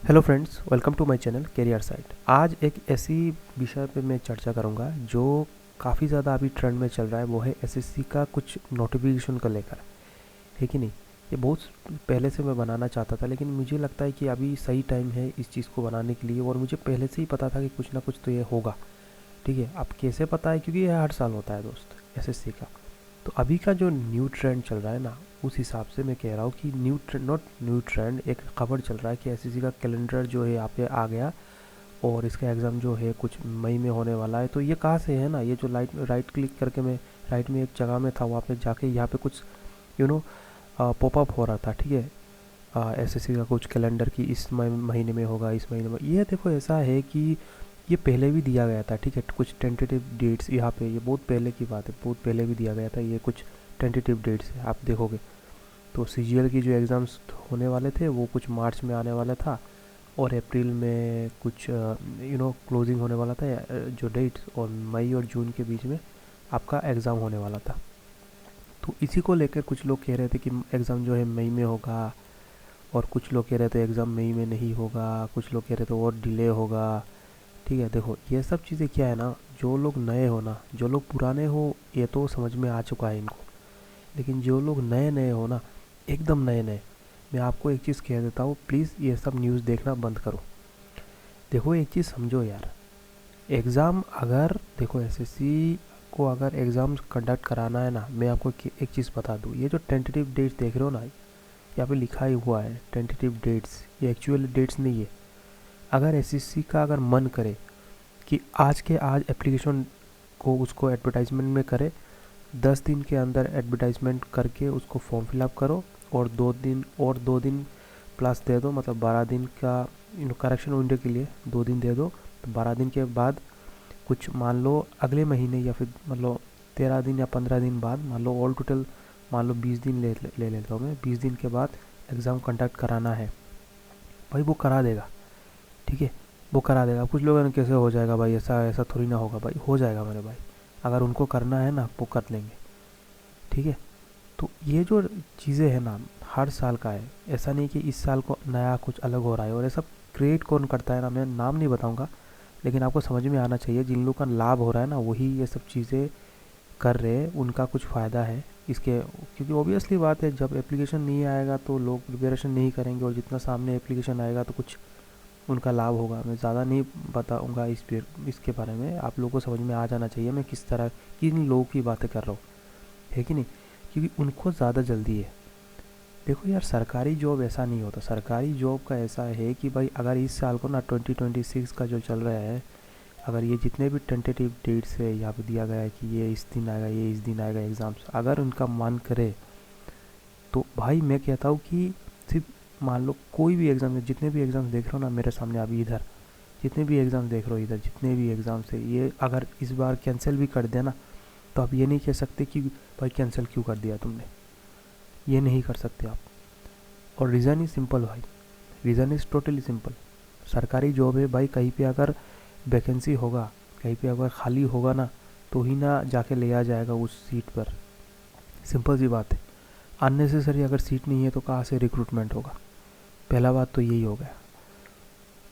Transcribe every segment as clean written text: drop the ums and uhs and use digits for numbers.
Hello friends, welcome to my channel career site. आज एक ऐसी विषय पे मैं चर्चा करूंगा जो काफ़ी ज़्यादा अभी ट्रेंड में चल रहा है। वो है एसएससी का कुछ नोटिफिकेशन को लेकर, है कि नहीं। ये बहुत पहले से मैं बनाना चाहता था, लेकिन मुझे लगता है कि अभी सही टाइम है इस चीज़ को बनाने के लिए। और मुझे पहले से ही पता था कि कुछ ना कुछ तो ये होगा। ठीक है, अब कैसे पता है? क्योंकि ये हर साल होता है दोस्त, एसएससी का। तो अभी का जो न्यू ट्रेंड चल रहा है ना, उस हिसाब से मैं कह रहा हूँ कि new trend, not new trend, एक खबर चल रहा है कि एसएससी का कैलेंडर जो है यहाँ पे आ गया और इसका एग्ज़ाम जो है कुछ मई में होने वाला है। तो ये कहाँ से है ना, ये जो राइट क्लिक करके मैं राइट में एक जगह में था, वहाँ पे जाके यहाँ पे कुछ यू नो पॉपअप हो रहा था। ठीक है, एसएससी का कुछ कैलेंडर की इस महीने में होगा, इस महीने में। ये देखो, ऐसा है कि ये पहले भी दिया गया था। ठीक है, कुछ टेंटेटिव डेट्स यहाँ पे, ये बहुत पहले की बात है, बहुत पहले भी दिया गया था। ये कुछ टेंटेटिव डेट्स है, आप देखोगे तो सीजीएल की जो एग्ज़ाम्स होने वाले थे वो कुछ मार्च में आने वाला था, और अप्रैल में कुछ क्लोजिंग होने वाला था, जो डेट्स, और मई और जून के बीच में आपका एग्ज़ाम होने वाला था। तो इसी को लेकर कुछ लोग कह रहे थे कि एग्ज़ाम जो है मई में होगा, और कुछ लोग कह रहे थे एग्ज़ाम मई में नहीं होगा, कुछ लोग कह रहे थे और डिले होगा। ठीक है, देखो ये सब चीज़ें क्या है ना, जो लोग नए हो ना, जो लोग पुराने हो, ये तो समझ में आ चुका है इनको। लेकिन जो लोग नए नए हो ना, एकदम नए नए, मैं आपको एक चीज़ कह देता हूँ, प्लीज़ ये सब न्यूज़ देखना बंद करो। देखो एक चीज़ समझो यार, एग्ज़ाम अगर देखो, एसएससी को अगर एग्ज़ाम कंडक्ट कराना है ना, मैं आपको एक चीज़ बता दूँ। ये जो टेंटेटिव डेट्स देख रहे हो ना, यहाँ पे लिखा ही हुआ है टेंटेटिव डेट्स, ये एक्चुअल डेट्स नहीं है। अगर एसएससी का अगर मन करे कि आज के आज एप्लीकेशन को उसको एडवर्टाइजमेंट में करे, 10 दिन के अंदर एडवर्टाइजमेंट करके उसको फॉर्म फिलअप करो, और 2 दिन प्लस दे दो, मतलब 12 दिन का करेक्शन विंडो के लिए 2 दिन दे दो। तो 12 दिन के बाद कुछ मान लो अगले महीने, या फिर मतलब 13 दिन या 15 दिन बाद, मान लो ऑल टोटल मान लो 20 दिन ले लेता हूँ मैं। 20 दिन के बाद एग्ज़ाम कंडक्ट कराना है, भाई वो करा देगा। ठीक है, वो करा देगा। कुछ लोगों ने कैसे हो जाएगा भाई, ऐसा ऐसा थोड़ी ना होगा भाई, हो जाएगा मेरे भाई। अगर उनको करना है ना, वो कर लेंगे। ठीक है, तो ये जो चीज़ें हैं ना, हर साल का है। ऐसा नहीं कि इस साल को नया कुछ अलग हो रहा है। और ये सब क्रिएट कौन करता है ना, मैं नाम नहीं बताऊंगा, लेकिन आपको समझ में आना चाहिए, जिन लोगों का लाभ हो रहा है ना, वही ये सब चीज़ें कर रहे हैं, उनका कुछ फ़ायदा है इसके। क्योंकि ओबियसली बात है, जब एप्लीकेशन नहीं आएगा तो लोग प्रिपरेशन नहीं करेंगे, और जितना सामने एप्लीकेशन आएगा तो कुछ उनका लाभ होगा। मैं ज़्यादा नहीं बताऊंगा इसके बारे में, आप लोगों को समझ में आ जाना चाहिए मैं किस तरह किन लोगों की बातें कर रहा हूँ, है कि नहीं। क्योंकि उनको ज़्यादा जल्दी है। देखो यार, सरकारी जॉब ऐसा नहीं होता। सरकारी जॉब का ऐसा है कि भाई अगर इस साल को ना 2026 का जो चल रहा है, अगर ये जितने भी टेंटेटिव डेट्स है यहाँ पे दिया गया है कि ये इस दिन आएगा, ये इस दिन आएगा एग्ज़ाम्स, अगर उनका मन करे तो भाई मैं कहता हूँ कि सिर्फ मान लो कोई भी एग्ज़ाम, जितने भी एग्ज़ाम्स देख रहे हो ना मेरे सामने अभी इधर, जितने भी एग्ज़ाम देख रहे हो इधर, जितने भी एग्ज़ाम्स है, ये अगर इस बार कैंसिल भी कर देना, तो आप ये नहीं कह सकते कि भाई कैंसिल क्यों कर दिया तुमने। ये नहीं कर सकते आप। और रीज़न इज़ सिंपल भाई, रीज़न इज़ टोटली सिंपल। सरकारी जॉब है भाई, कहीं पे अगर वैकेंसी होगा, कहीं पे अगर खाली होगा ना, तो ही ना जाके लिया जाएगा उस सीट पर। सिंपल सी बात है। अननेसेसरी अगर सीट नहीं है तो कहाँ से रिक्रूटमेंट होगा? पहला बात तो यही हो गया।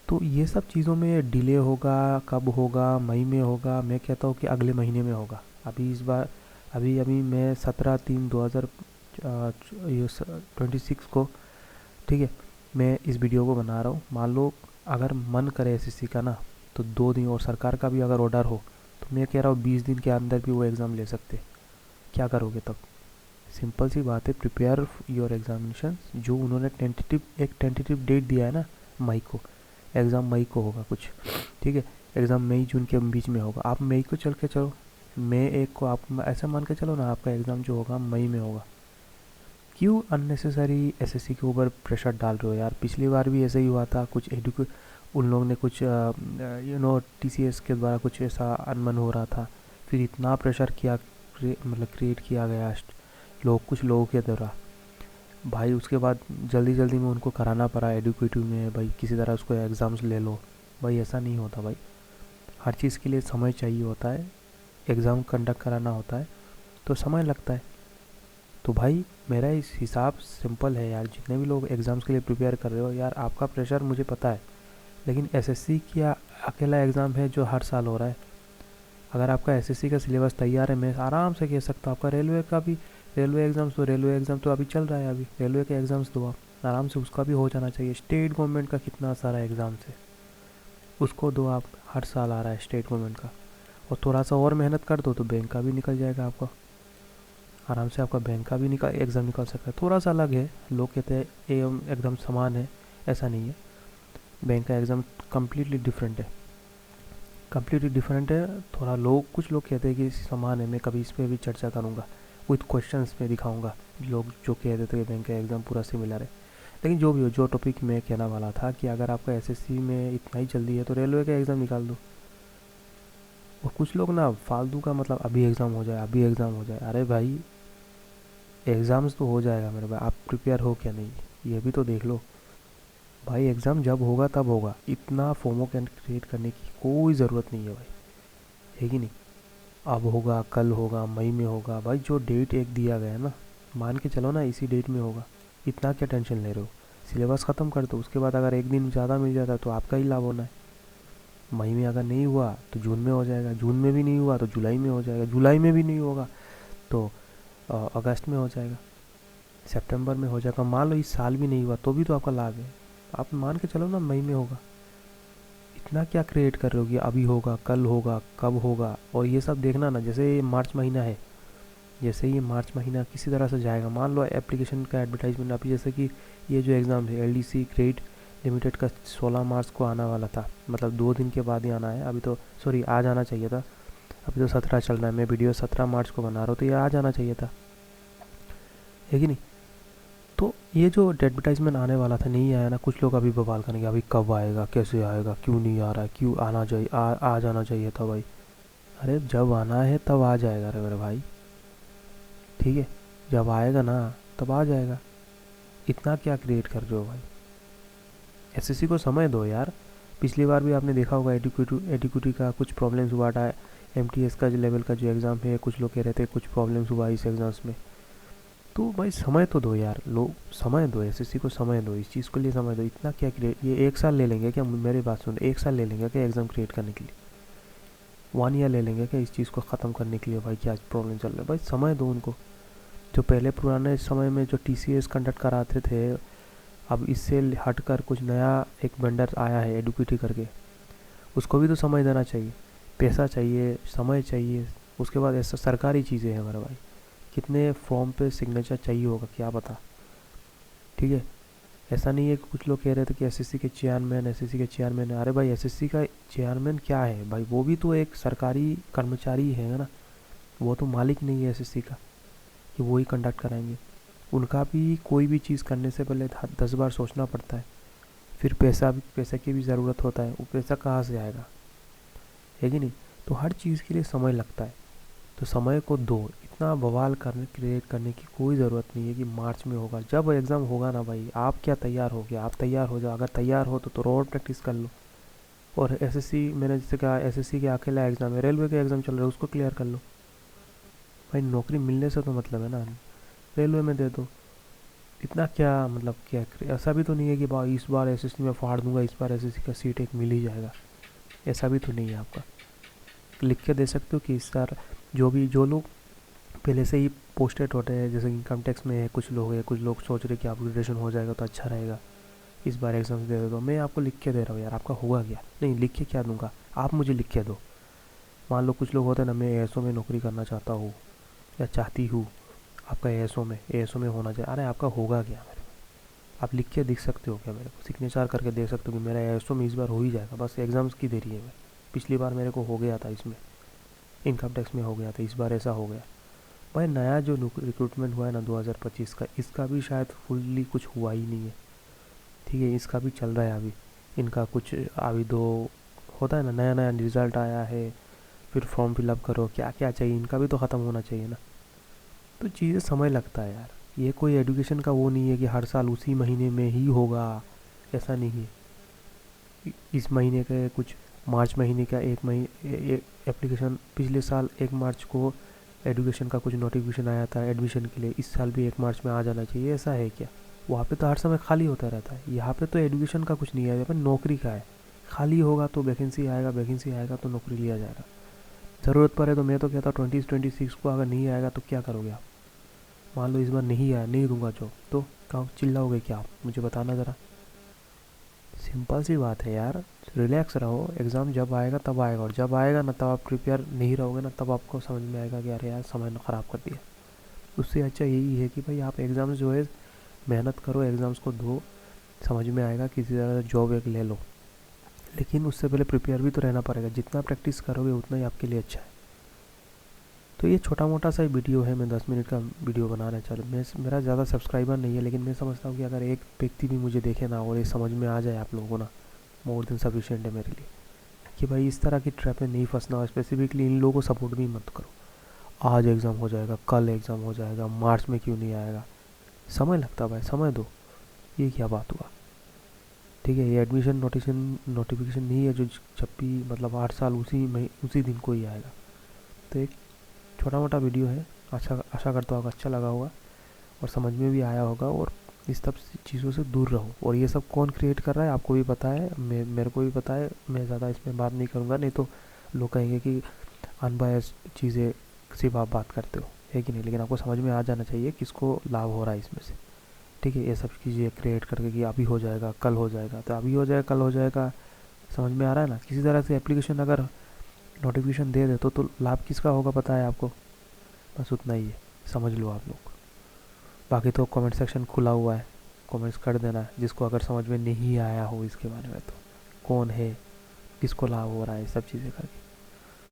तो ये सब चीज़ों में डिले होगा, कब होगा? मई में होगा? मैं कहता हूँ कि अगले महीने में होगा। अभी इस बार, अभी अभी मैं 17/3/2026 को, ठीक है, मैं इस वीडियो को बना रहा हूँ। मान लो अगर मन करे एसएससी का ना, तो 2 दिन, और सरकार का भी अगर ऑर्डर हो, तो मैं कह रहा हूँ 20 दिन के अंदर भी वो एग्ज़ाम ले सकते। क्या करोगे तब? सिंपल सी बात है, प्रिपेयर योर एग्जामिनेशन। जो उन्होंने एक टेंटेटिव डेट दिया है ना, मई को, एग्ज़ाम मई को होगा कुछ। ठीक है, एग्ज़ाम मई जून के बीच में होगा। आप मई को चल के चलो, मई 1 को आप ऐसा मान के चलो ना, आपका एग्ज़ाम जो होगा मई में होगा। क्यों अननेसेसरी एसएससी के ऊपर प्रेशर डाल रहे हो यार? पिछली बार भी ऐसा ही हुआ था। कुछ उन लोगों ने कुछ टीसीएस के द्वारा कुछ ऐसा अनमन हो रहा था, फिर इतना प्रेशर किया, मतलब क्रिएट किया गया कुछ लोगों के द्वारा, भाई उसके बाद जल्दी जल्दी में उनको कराना पड़ा एडुकेटिव में, भाई किसी तरह उसको एग्ज़ाम्स ले लो। भाई ऐसा नहीं होता भाई, हर चीज़ के लिए समय चाहिए होता है। एग्ज़ाम कंडक्ट कराना होता है तो समय लगता है। तो भाई मेरा इस हिसाब सिंपल है यार, जितने भी लोग एग्ज़ाम्स के लिए प्रिपेयर कर रहे हो यार, आपका प्रेशर मुझे पता है, लेकिन एसएससी क्या अकेला एग्ज़ाम है जो हर साल हो रहा है? अगर आपका एसएससी का सिलेबस तैयार है, मैं आराम से कह सकता हूँ आपका रेलवे का भी, रेलवे एग्ज़ाम तो अभी चल रहा है, अभी रेलवे के एग्ज़ाम्स दो आप आराम से, उसका भी हो जाना चाहिए। स्टेट गवर्नमेंट का कितना सारा एग्ज़ाम्स है, उसको दो आप, हर साल आ रहा है स्टेट गवर्नमेंट का। और थोड़ा सा और मेहनत कर दो तो बैंक का भी निकल जाएगा आपका, आराम से आपका बैंक का भी एग्ज़ाम निकल सकता है। थोड़ा सा अलग है, लोग कहते हैं एवं एकदम समान है, ऐसा नहीं है। बैंक का एग्ज़ाम कम्प्लीटली डिफरेंट है, कम्प्लीटली डिफरेंट है। थोड़ा लोग, कुछ लोग कहते हैं कि समान है, मैं कभी इस पर भी चर्चा करूँगा, विथ क्वेश्चंस में दिखाऊंगा लोग जो कह देते हैं बैंक का एग्ज़ाम पूरा सिमिलर है। लेकिन जो भी हो, जो टॉपिक मैं कहना वाला था कि अगर आपका एसएससी में इतना ही जल्दी है तो रेलवे का एग्ज़ाम निकाल दो। और कुछ लोग ना फालतू का, मतलब अभी एग्ज़ाम हो जाए, अभी एग्ज़ाम हो जाए, अरे भाई एग्ज़ाम्स तो हो जाएगा मेरे भाई, आप प्रिपेयर हो क्या नहीं, ये भी तो देख लो भाई। एग्ज़ाम जब होगा तब होगा, इतना फोमो कैन क्रिएट करने की कोई ज़रूरत नहीं है भाई, है कि नहीं? अब होगा, कल होगा, मई में होगा, भाई जो डेट एक दिया गया है ना, मान के चलो ना इसी डेट में होगा, इतना क्या टेंशन ले रहे हो? सिलेबस ख़त्म कर दो, उसके बाद अगर एक दिन ज़्यादा मिल जाता है तो आपका ही लाभ होना है। मई में अगर नहीं हुआ तो जून में हो जाएगा, जून में भी नहीं हुआ तो जुलाई में हो जाएगा, जुलाई में भी नहीं होगा तो अगस्त में हो जाएगा, सितंबर में हो जाएगा। मान लो इस साल भी नहीं हुआ तो भी तो आपका लाभ है, आप मान के चलो ना मई में होगा। इतना क्या क्रिएट कर रहे हो कि अभी होगा, कल होगा, कब होगा? और ये सब देखना ना, जैसे ये मार्च महीना है, जैसे ये मार्च महीना किसी तरह से जाएगा, मान लो एप्लीकेशन का एडवर्टाइजमेंट, अभी जैसे कि ये जो एग्ज़ाम है एलडीसी ग्रेड लिमिटेड का 16 मार्च को आना वाला था, मतलब 2 दिन के बाद ही आना है, अभी तो सॉरी आज आना चाहिए था, अभी तो 17 चल रहा है, मैं वीडियो 17 मार्च को बना रहा हूँ, तो ये आज आना चाहिए था, है कि नहीं? तो ये जो एडवर्टाइजमेंट आने वाला था नहीं आया ना, कुछ लोग अभी बवाल करेंगे अभी कब आएगा, कैसे आएगा, क्यों नहीं आ रहा है, क्यों आना चाहिए, आज आना चाहिए था भाई। अरे जब आना है तब आ जाएगा रे मेरे भाई, ठीक है? जब आएगा ना तब आ जाएगा, इतना क्या क्रिएट कर रहे हो भाई? एसएससी को समय दो यार। पिछली बार भी आपने देखा होगा एडिक्यूटी का कुछ प्रॉब्लम्स हुआ था, एमटीएस का जो लेवल का जो एग्ज़ाम है, कुछ लोग कह रहे थे कुछ प्रॉब्लम्स हुआ इस एग्ज़ाम्स में। तो भाई समय तो दो यार, लोग समय दो, एसएससी को समय दो, इस चीज़ के लिए समय दो। इतना क्या क्रिएट, ये 1 साल ले लेंगे क्या? मेरी बात सुन, 1 साल ले लेंगे क्या एग्ज़ाम क्रिएट करने के लिए? 1 ईयर ले लेंगे क्या इस चीज़ को ख़त्म करने के लिए? भाई क्या प्रॉब्लम चल रहा है, भाई समय दो उनको। जो पहले पुराने समय में जो टीसीएस कंडक्ट कराते थे, अब इससे हटकर कुछ नया एक वेंडर आया है एडुकेटी करके, उसको भी तो समय देना चाहिए, पैसा चाहिए, समय चाहिए। उसके बाद ऐसा सरकारी चीज़ें हैं हमारे भाई, कितने फॉर्म पे सिग्नेचर चाहिए होगा क्या पता, ठीक है? ऐसा नहीं है कि कुछ लोग कह रहे थे कि एसएससी के चेयरमैन है, अरे भाई एसएससी का चेयरमैन क्या है भाई, वो भी तो एक सरकारी कर्मचारी है ना, वो तो मालिक नहीं है एसएससी का कि वो ही कंडक्ट कराएंगे। उनका भी कोई भी चीज़ करने से पहले 10 बार सोचना पड़ता है, फिर पैसा की भी ज़रूरत होता है, वो पैसा कहाँ से आएगा, है कि नहीं? तो हर चीज़ के लिए समय लगता है, तो समय को दो। इतना बवाल करने क्रिएट करने की कोई ज़रूरत नहीं है कि मार्च में होगा। जब एग्ज़ाम होगा ना भाई, आप क्या तैयार हो गया, आप तैयार हो जाओ, अगर तैयार हो तो और प्रैक्टिस कर लो। और एसएससी, मैंने जैसे कहा एसएससी के अकेला एग्ज़ाम है, रेलवे के एग्ज़ाम चल रहा है उसको क्लियर कर लो भाई, नौकरी मिलने से तो मतलब है ना, रेलवे में दे दो। इतना क्या मतलब, क्या ऐसा भी तो नहीं है कि भाई इस बार एसएससी में फाड़ दूंगा, इस बार एसएससी का सीट एक मिल ही जाएगा, ऐसा भी तो नहीं है आपका। लिख के दे सकते हो कि इस बार जो लोग पहले से ही पोस्टेड होते हैं, जैसे इनकम टैक्स में है कुछ लोग हैं, कुछ लोग सोच रहे कि अपग्रेडेशन हो जाएगा तो अच्छा रहेगा, इस बार एग्ज़ाम दे दो। मैं आपको लिख के दे रहा हूँ यार, आपका होगा क्या? नहीं, लिख के क्या दूंगा, आप मुझे लिख के दो। मान लो कुछ लोग होते हैं ना, मैं एएसओ में नौकरी करना चाहता हूँ या चाहती हूँ, आपका एएसओ में होना चाहिए, अरे आपका होगा क्या मेरे? आप लिख के दिख सकते हो क्या मेरे को, सिग्नेचर करके दे सकते हो कि मेरा एएसओ में इस बार हो ही जाएगा, बस एग्ज़ाम्स की देरी है। मैं पिछली बार मेरे को हो गया था, इसमें इनकम टैक्स में हो गया था, इस बार ऐसा हो गया। भाई नया जो रिक्रूटमेंट हुआ है ना 2025 का, इसका भी शायद फुल्ली कुछ हुआ ही नहीं है, ठीक है? इसका भी चल रहा है अभी, इनका कुछ अभी दो होता है ना, नया नया रिज़ल्ट आया है, फिर फॉर्म फिलअप करो, क्या क्या चाहिए, इनका भी तो ख़त्म होना चाहिए ना। तो चीज़ें समय लगता है यार, ये कोई एजुकेशन का वो नहीं है कि हर साल उसी महीने में ही होगा, ऐसा नहीं है। इस महीने का कुछ मार्च महीने का एक एप्लीकेशन पिछले साल 1 मार्च को एजुकेशन का कुछ नोटिफिकेशन आया था एडमिशन के लिए, इस साल भी 1 मार्च में आ जाना चाहिए, ऐसा है क्या? वहाँ पे तो हर समय खाली होता रहता है। यहाँ पे तो एजुकेशन का कुछ नहीं है, यहाँ पे नौकरी का है। खाली होगा तो वैकेंसी आएगा, वैकेंसी आएगा तो नौकरी लिया जाएगा। ज़रूरत पड़े तो मैं तो कहता हूँ 2026 को अगर नहीं आएगा तो क्या करोगे आप? मान लो इस बार नहीं आया, नहीं दूंगा जॉब, तो कहाँ चिल्लाओगे क्या आप? मुझे बताना ज़रा। सिंपल सी बात है यार, रिलैक्स रहो, एग्ज़ाम जब आएगा तब आएगा, और जब आएगा ना तब आप प्रिपेयर नहीं रहोगे ना, तब आपको समझ में आएगा कि अरे यार समय ने ख़राब कर दिया। उससे अच्छा यही है कि भाई आप एग्ज़ाम्स जो है मेहनत करो, एग्ज़ाम्स को दो, समझ में आएगा, किसी तरह से जॉब एक ले लो। लेकिन उससे पहले प्रिपेयर भी तो रहना पड़ेगा, जितना प्रैक्टिस करोगे उतना ही आपके लिए अच्छा है। तो ये छोटा मोटा सा वीडियो है, मैं 10 मिनट का वीडियो बनाना चाहूँ। मेरा ज़्यादा सब्सक्राइबर नहीं है, लेकिन मैं समझता हूँ कि अगर एक व्यक्ति भी मुझे देखे ना और ये समझ में आ जाए आप लोगों को ना, मोर देन सफिशिएंट है मेरे लिए, कि भाई इस तरह की ट्रैप में नहीं फंसना। और स्पेसिफिकली इन लोगों को सपोर्ट भी मत करो, आज एग्ज़ाम हो जाएगा, कल एग्ज़ाम हो जाएगा, मार्च में क्यों नहीं आएगा? समय लगता भाई, समय दो। ये क्या बात हुआ? ठीक है, ये एडमिशन नोटिफिकेशन नहीं है जो जब भी मतलब 8 साल उसी दिन को ही आएगा। तो एक छोटा मोटा वीडियो है, आशा करता हूँ अच्छा लगा होगा और समझ में भी आया होगा। और इस सब चीज़ों से दूर रहो। और ये सब कौन क्रिएट कर रहा है आपको भी पता है, मेरे को भी पता है, मैं ज़्यादा इसमें बात नहीं करूँगा, नहीं तो लोग कहेंगे कि अनबायस्ड चीज़ें सिर्फ आप बात करते हो, है कि नहीं? लेकिन आपको समझ में आ जाना चाहिए किसको लाभ हो रहा है इसमें से। ठीक है, ये सब चीज़ें क्रिएट करके कि अभी हो जाएगा, कल हो जाएगा, तो अभी हो जाएगा, कल हो जाएगा, समझ में आ रहा है ना? किसी तरह से एप्लीकेशन अगर नोटिफिकेशन दे दे तो लाभ किसका होगा पता है आपको? बस उतना ही है, समझ लो आप लोग। बाकी तो कमेंट सेक्शन खुला हुआ है, कमेंट्स कर देना जिसको अगर समझ में नहीं आया हो इसके बारे में, तो कौन है, किसको लाभ हो रहा है, सब चीज़ें करके।